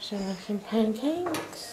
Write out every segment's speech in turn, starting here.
So making pancakes.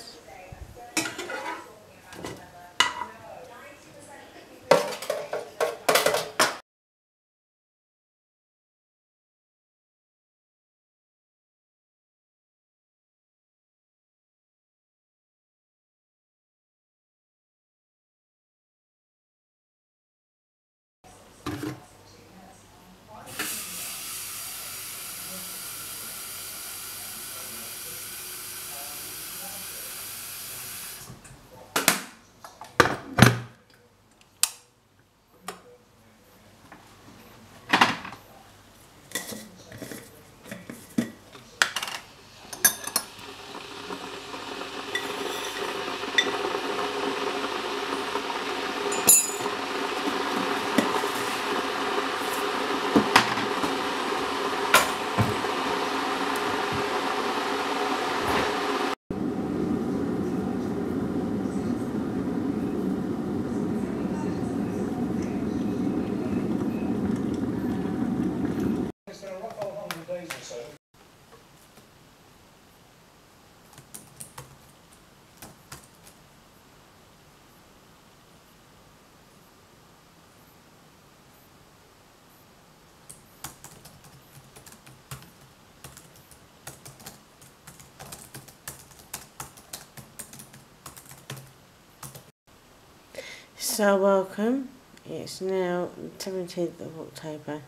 So welcome. It's now the 17th of October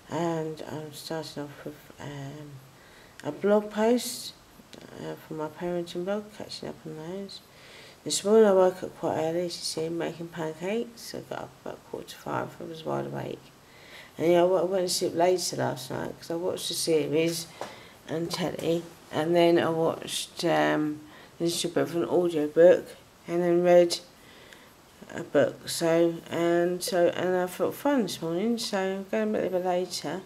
and I'm starting off with a blog post for my parenting blog, catching up on those. This morning I woke up quite early, as you see, making pancakes. I got up about 4:45, I was wide awake. And I went to sleep later last night because I watched a series on telly, and then I watched listened to a bit of an audio book and then read a book. And I felt fun this morning, so going a bit later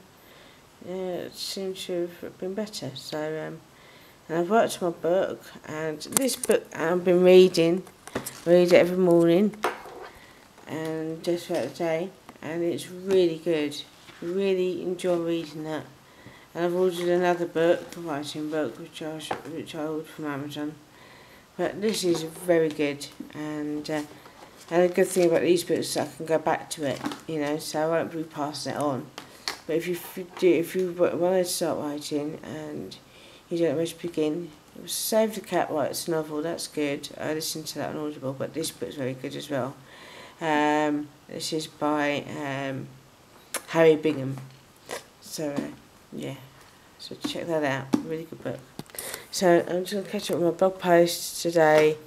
it seems to have been better. And I've worked on my book, and this book I've been read it every morning and just throughout the day, and it's really good. Really enjoy reading that. And I've ordered another book, a writing book, which I ordered from Amazon. But this is very good, and the good thing about these books is I can go back to it, so I won't be passing it on. But if you want to start writing and you don't know where to begin, Save the Cat Writes a Novel, that's good. I listened to that on Audible, but this book's very good as well. This is by Harry Bingham. So, yeah, so check that out, really good book. So I'm just going to catch up with my blog posts today.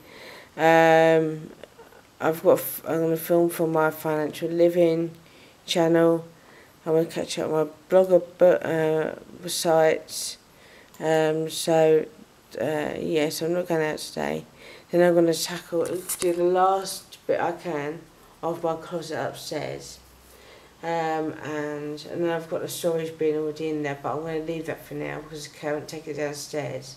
I'm going to film for my Financial Living channel. I'm going to catch up with my blogger sites. So I'm not going out today. Then I'm going to do the last bit I can of my closet upstairs. And then I've got the storage bin already in there, but I'm going to leave that for now because I can't take it downstairs.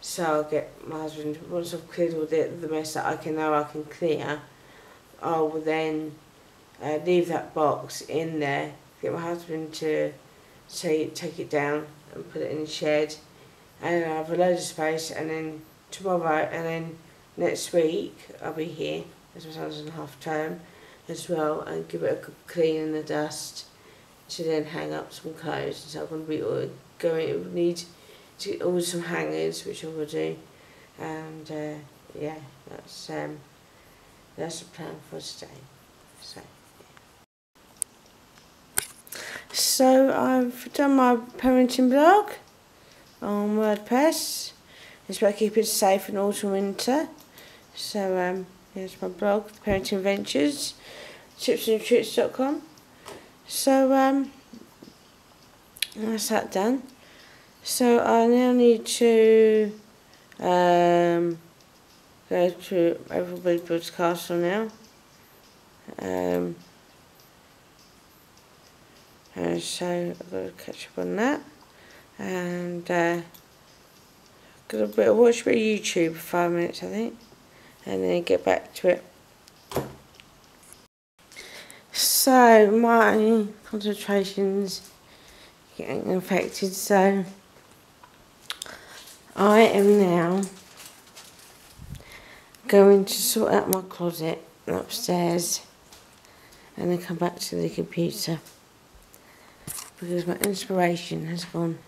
So I'll get my husband, once I've cleared all the mess that I can clear, I will then leave that box in there, get my husband to take it down and put it in the shed, and I have a load of space. And then tomorrow and then next week I'll be here, as my son's on half term as well, and give it a good clean in the dust to then hang up some clothes. So I'm going to need to order some hangers, which I will do, and yeah, that's the plan for today. So I've done my parenting blog on WordPress. It's about keeping it safe in autumn winter. So here's my blog, Parenting Adventures, tipsandtricks.com. So that's that done. So I now need to go to Everybody's Castle now. And so I've got to catch up on that, and watch a bit of YouTube for 5 minutes, I think, and then get back to it. So my concentration's getting affected, so I am now going to sort out my closet upstairs and then come back to the computer because my inspiration has gone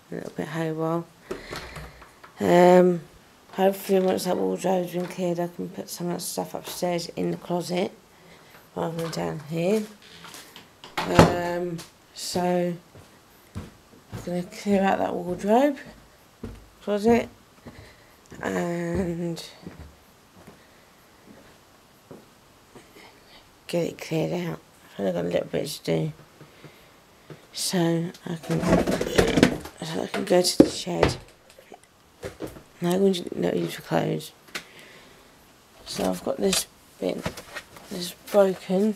a little bit haywire. Hopefully once that wardrobe's been cleared I can put some of that stuff upstairs in the closet rather than down here. So I'm going to clear out that wardrobe closet and get it cleared out. I've only got a little bit to do, so I can go to the shed. No use for clothes. So I've got this bit that's broken.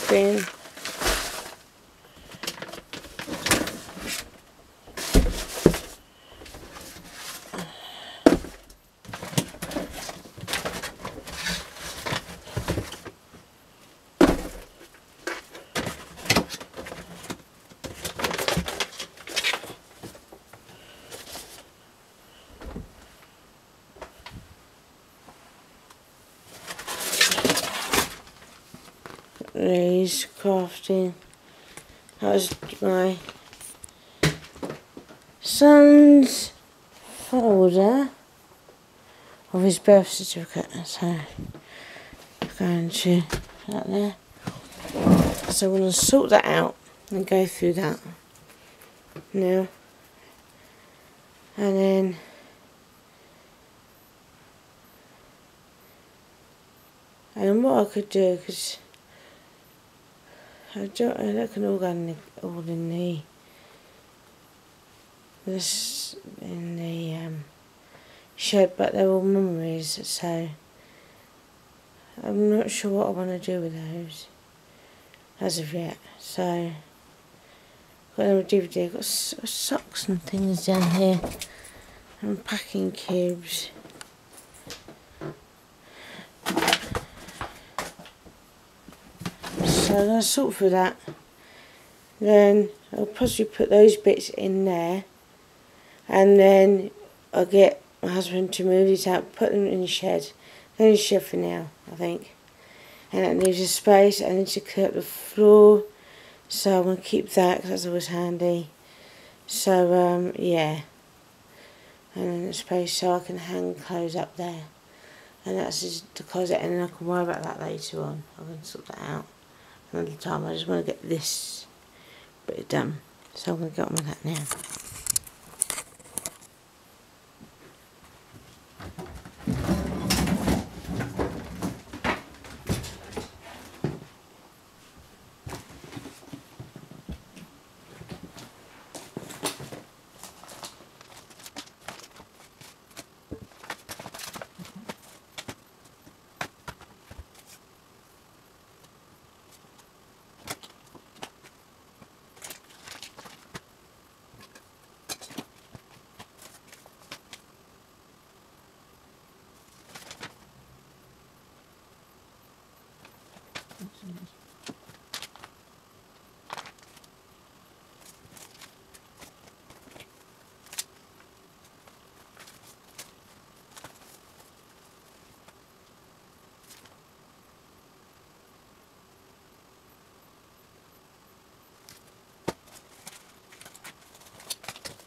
Bin. These crafting. That was my son's folder of his birth certificate, so I'm going to put that there. So I'm going to sort that out and go through that now, and what I could do, because I can all go in the shed, but they're all memories, so I'm not sure what I want to do with those as of yet. So I've got another DVD, I've got socks and things down here and packing cubes. So I'm going to sort through that, then I'll possibly put those bits in there, and then I'll get my husband to move these out, put them in the shed. They're in the shed for now, I think. And that leaves a space. I need to clear up the floor, so I'm going to keep that because that's always handy. So yeah, and then the space so I can hang clothes up there, and that's just the closet, and then I can worry about that later on. I can sort that out another time. I just want to get this bit done, so I'm going to get on with that now.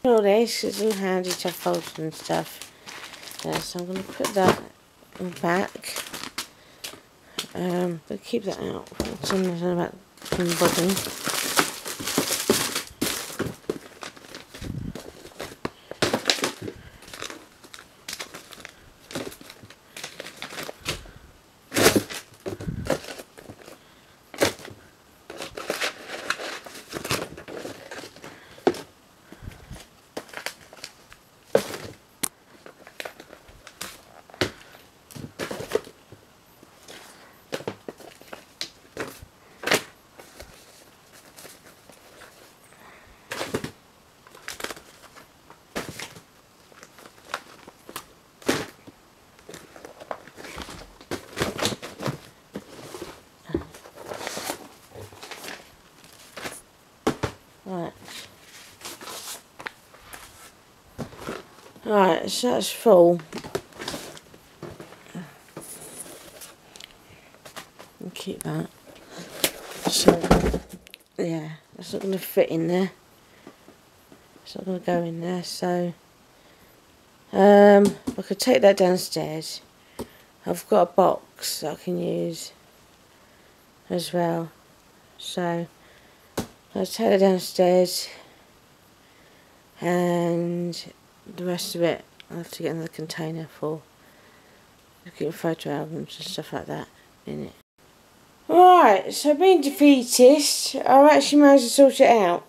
All this is all handy to fold and stuff. So I'm going to put that back. But keep that out. Something about the bottom. Right, so that's full. I'll keep that. So, yeah, that's not going to fit in there. It's not going to go in there, so I could take that downstairs. I've got a box that I can use as well. So, I'll take that downstairs, and the rest of it I'll have to get another container for looking at photo albums and stuff like that in it. Right, so being defeatist, I've actually managed to sort it out.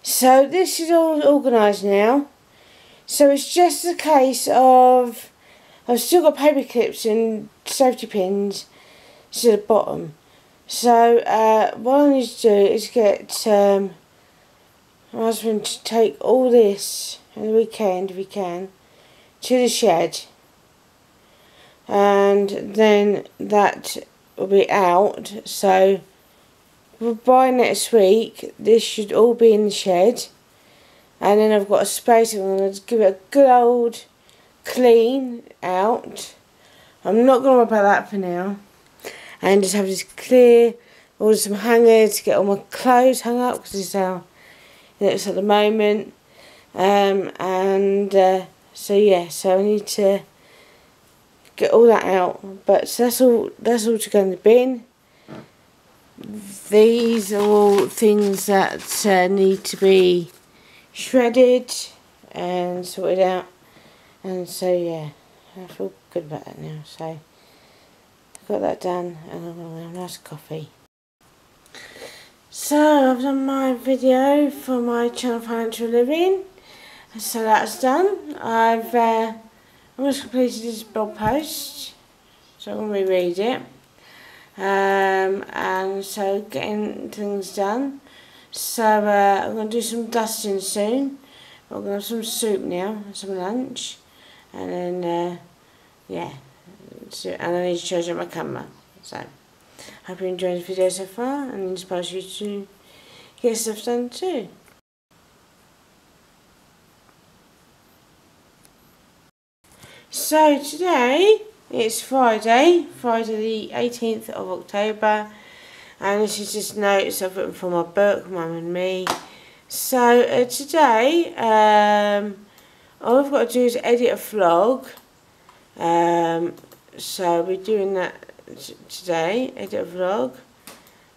So this is all organised now. So it's just a case of, I've still got paper clips and safety pins to the bottom. So what I need to do is get my husband to take all this on the weekend, if he can, to the shed. And then that will be out. So by next week, this should all be in the shed. And then I've got a space, I'm going to give it a good old clean out. I'm not going to worry about that for now. And just have this clear, order some hangers to get all my clothes hung up, because this is how it looks at the moment. So yeah, so I need to get all that out. But so that's all to go in the bin. These are all things that need to be shredded and sorted out, and so yeah, I feel good about that now. So I've got that done, and I'm going to have a nice coffee. So I've done my video for my channel Financial Living, so that's done. I've almost completed this blog post, so I'm going to reread it, and so getting things done. So I'm going to do some dusting soon. I'm going to have some soup now, some lunch, and then yeah, and I need to charge up my camera. So hope you enjoyed the video so far, and inspires you to get stuff done too. So today it's Friday the 18th of October. And this is just notes I've written for my book, Mum and Me. So today, all I've got to do is edit a vlog. So we're doing that today, edit a vlog.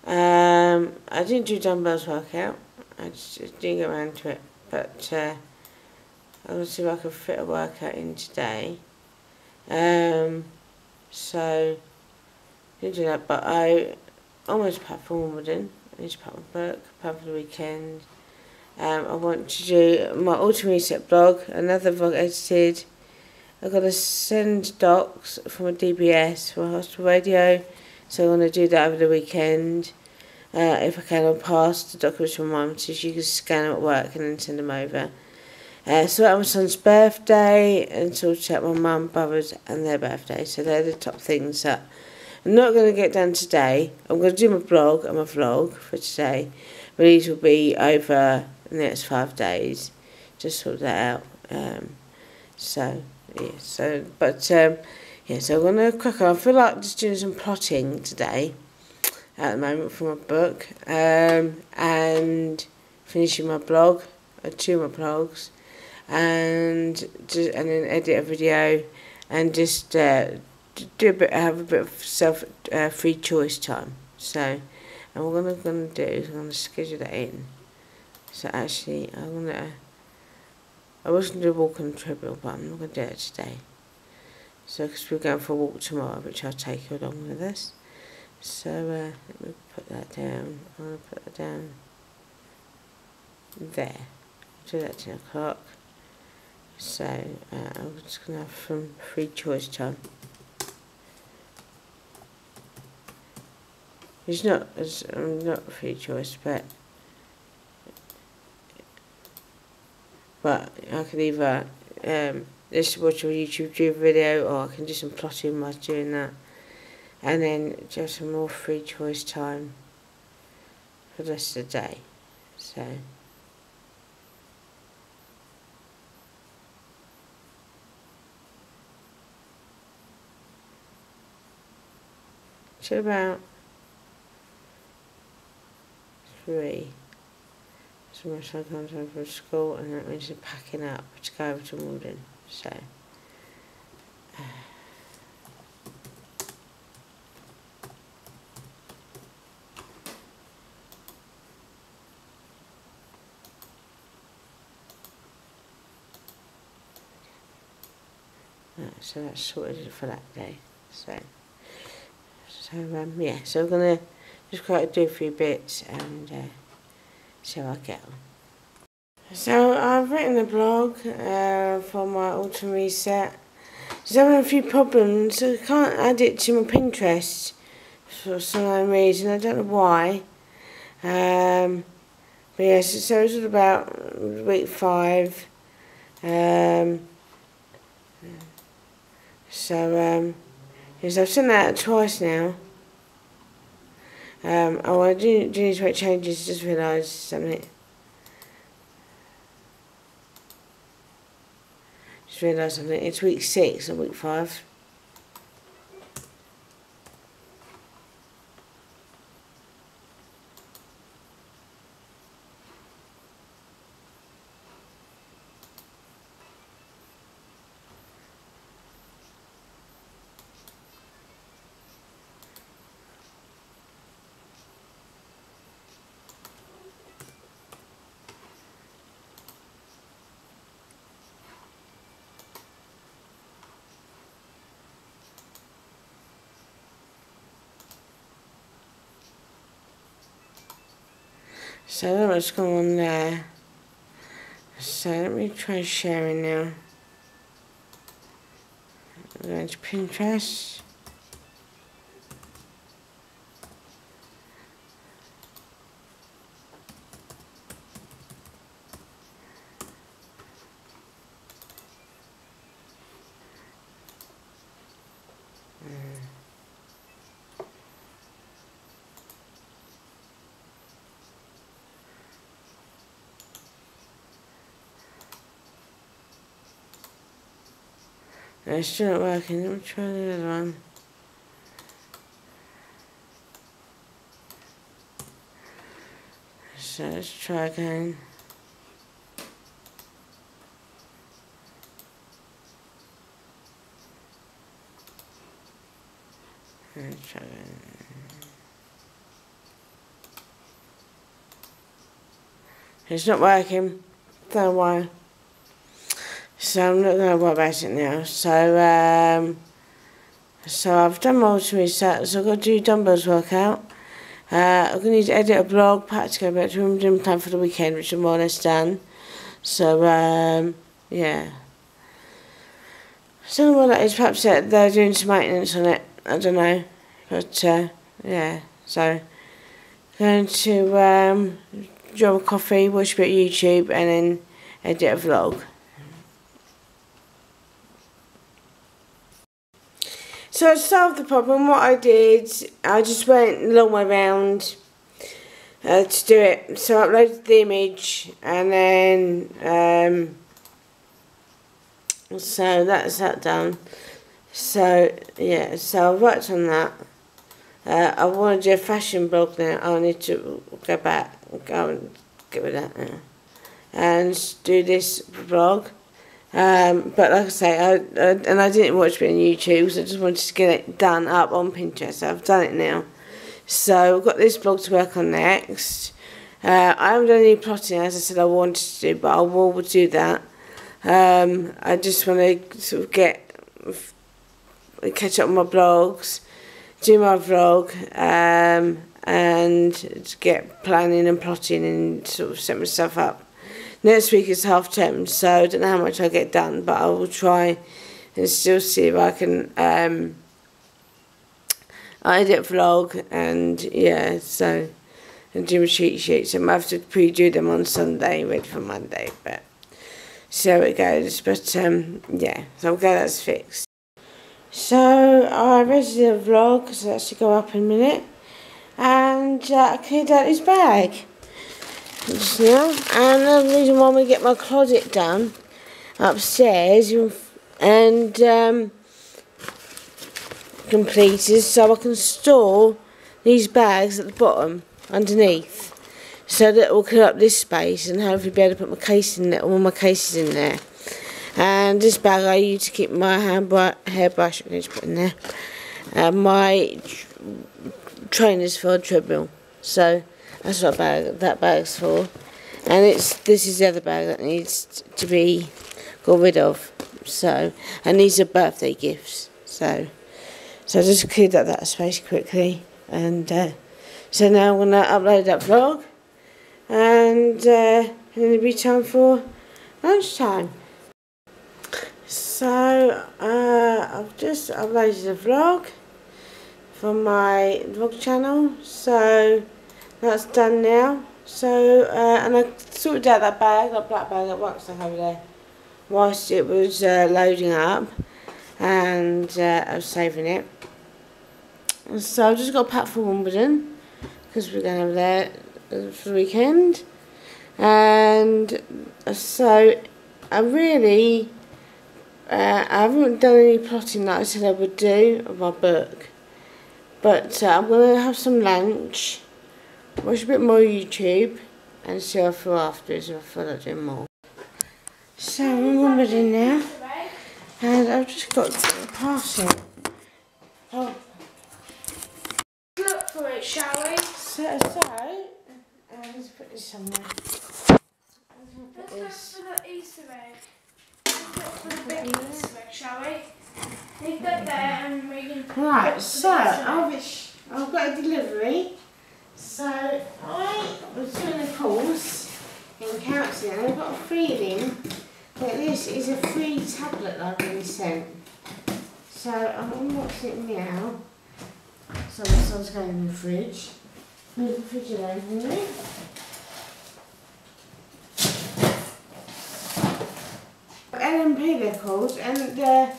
I didn't do dumbbells workout. I just didn't get around to it. But I'm going to see if I can fit a workout in today. So, didn't do that, but I almost packed for Wimbledon. I need to pack my book, pack for the weekend. I want to do my autumn reset blog, another vlog edited. I've got to send docs from a DBS for hospital radio, so I'm going to do that over the weekend. If I can, I'll pass the documents from Mum so she can scan them at work and then send them over. Sort out my son's birthday and sort out my mum, brothers and their birthday. So they're the top things that I'm not going to get done today. I'm going to do my blog and my vlog for today, but these will be over the next 5 days. Just sort that out. So yeah. So I'm going to crack on. I feel like just doing some plotting today at the moment for my book, and finishing my blog, 2 of my blogs, and then edit a video and just have a bit of free choice time. So, and what I'm going to do is I'm going to schedule that in. So actually, I was going to do a walk on the treadmill, but I'm not going to do it today. So, because we're going for a walk tomorrow, which I'll take you along with us. So, let me put that down. I'm going to put that down there. I'll do that at 10 o'clock. So, I'm just going to have some free choice time. It's not free choice, but I can either just watch a YouTube video, or I can do some plotting while doing that, and then just some more free choice time for the rest of the day. So till about 3. So my son comes home from school, and that means he's packing up to go over to Malden. So. So that's sorted for that day. So yeah, so I'm gonna just quite do a few bits and see how I get on. So I've written a blog for my autumn reset. Just having a few problems. I can't add it to my Pinterest for some reason. I don't know why. But yes, so it's all about week 5. Yes, I've sent that out twice now. Oh, I do need to make changes, just realised something. Just realised something, it's week 6 or week 5. So that was going on there. So let me try sharing now. I'm going to Pinterest. No, it's still not working. Let me try the other one. So let's try again. Let's try again. It's not working. Don't know why. So I'm not going to worry about it now. So I've done my autumn reset, so I've got to do dumbbells workout. I'm going to need to edit a blog, perhaps to go back to Wimbledon plan for the weekend, which I'm more or less done. So, yeah. So what that is, perhaps they're doing some maintenance on it, I don't know. But, yeah, so going to drop a coffee, watch a bit of YouTube, and then edit a vlog. So to solve the problem, what I did, I just went a long way round to do it. So I uploaded the image, and then so that's that done. So yeah, so I've worked on that. I want to do a fashion blog now. I need to go back, go and get rid of that now, and do this blog. But like I say, I didn't watch it on YouTube, so I just wanted to get it done up on Pinterest. So I've done it now. So I've got this blog to work on next. I haven't done any plotting, as I said I wanted to do, but I will do that. I just want to sort of catch up on my blogs, do my vlog, and get planning and plotting and sort of set myself up. Next week is half term, so I don't know how much I get done, but I will try and still see if I can edit vlog and yeah, so and do my cheat sheets. I might have to pre-do them on Sunday, ready for Monday, but see how it goes. But yeah, so I'm glad that's fixed. So I ready the vlog, so that should go up in a minute, and I cleared out his bag. Just now, and the reason why I'm going to get my closet done upstairs, and going completed, so I can store these bags at the bottom underneath, so that it will clear up this space and hopefully be able to put my case in there, all my cases in there. And this bag I use to keep my hairbrush, I'm going to put in there, my trainers for a treadmill. So that's what that bag's for. And this is the other bag that needs to be got rid of. So, and these are birthday gifts. So I just cleared up that space quickly, and so now I'm gonna upload that vlog, and it'll be time for lunchtime. So I've just uploaded a vlog from my vlog channel, so that's done now. So and I sorted out that bag, that black bag that works over there, whilst it was loading up, and I was saving it. So I've just got a pack for Wimbledon, because we're going over there for the weekend. And so I haven't done any plotting that I said I would do of my book, but I'm going to have some lunch, watch a bit more YouTube, and see how I feel afterwards, if I feel like doing more. So I'm in Wimbledon now, and I've just got to pass it. Oh. Look for it, shall we? So let's put this somewhere. Let's look for the Easter egg. Let's look for the big Easter egg, shall we? Leave that there and we can... Right, so I've got a delivery. So I was doing a course in counselling, and I've got a feeling that this is a free tablet that I've been sent. So I'm unboxing it now. So I was going in the fridge. Move the fridge around for me. LMP they're called, and yeah,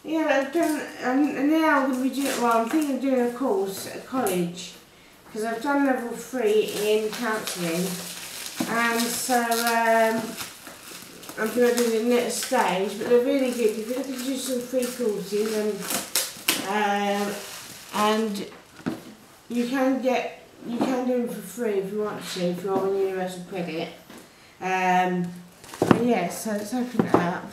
I've done. And now I'm going to be doing. Well, I'm thinking of doing a course at college, because I've done level 3 in counselling, and so I'm going to do the next stage. But they're really good. If you're looking to do some free courses, and you can do them for free if you want to, if you're on Universal Credit. Yeah, so let's open it up.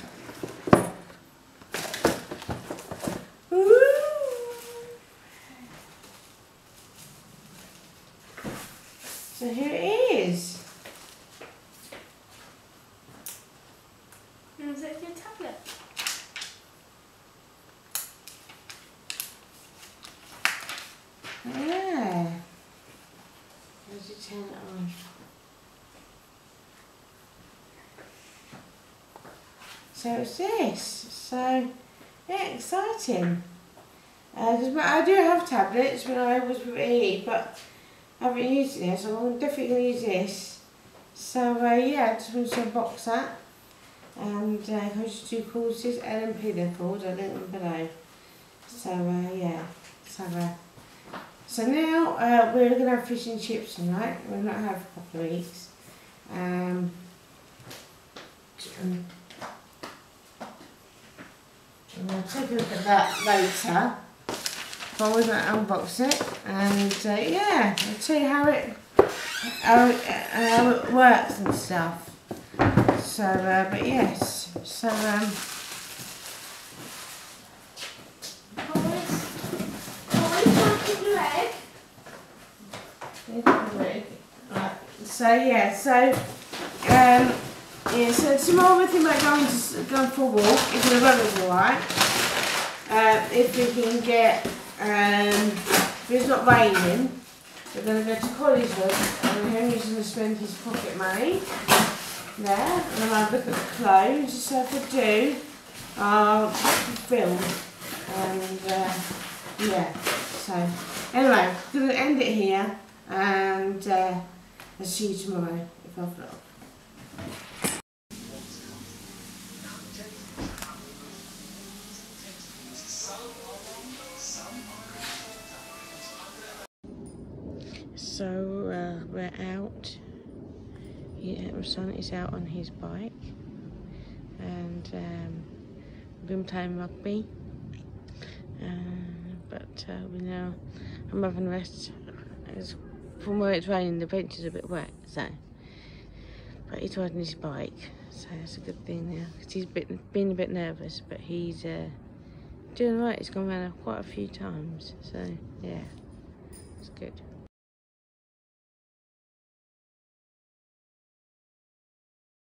Woo! So here it is. Is it your tablet? Yeah. How do you turn it on? So it's this. So yeah, exciting. Because I do have tablets when I was with EE, but I haven't used it yet, so I'm definitely going to use this. So yeah, I just want to unbox that. And I just do courses, LMP they're called, I'll link them below. So yeah, so now we're going to have fish and chips tonight. We'll not have for a couple of weeks. We'll take a look at that later. But we're going to unbox it, and yeah, I'll tell you how it works and stuff. So, but yes, so right. So yeah, so tomorrow we're thinking about going for a walk if the weather's alright. If we can get, if it's not raining, we're going to go to Collieswood, and Henry's going to spend his pocket money there, and I'll have a look at the clothes. So if I do, I'll film, and yeah. So anyway, I'm going to end it here, and I'll see you tomorrow if I vlog. So we're out. My son is out on his bike, and we've been playing rugby. but I'm having a rest. From where it's raining, the bench is a bit wet, so. But he's riding his bike, so that's a good thing now. Because he's been a bit nervous, but he's doing all right. He's gone around quite a few times, so yeah, it's good.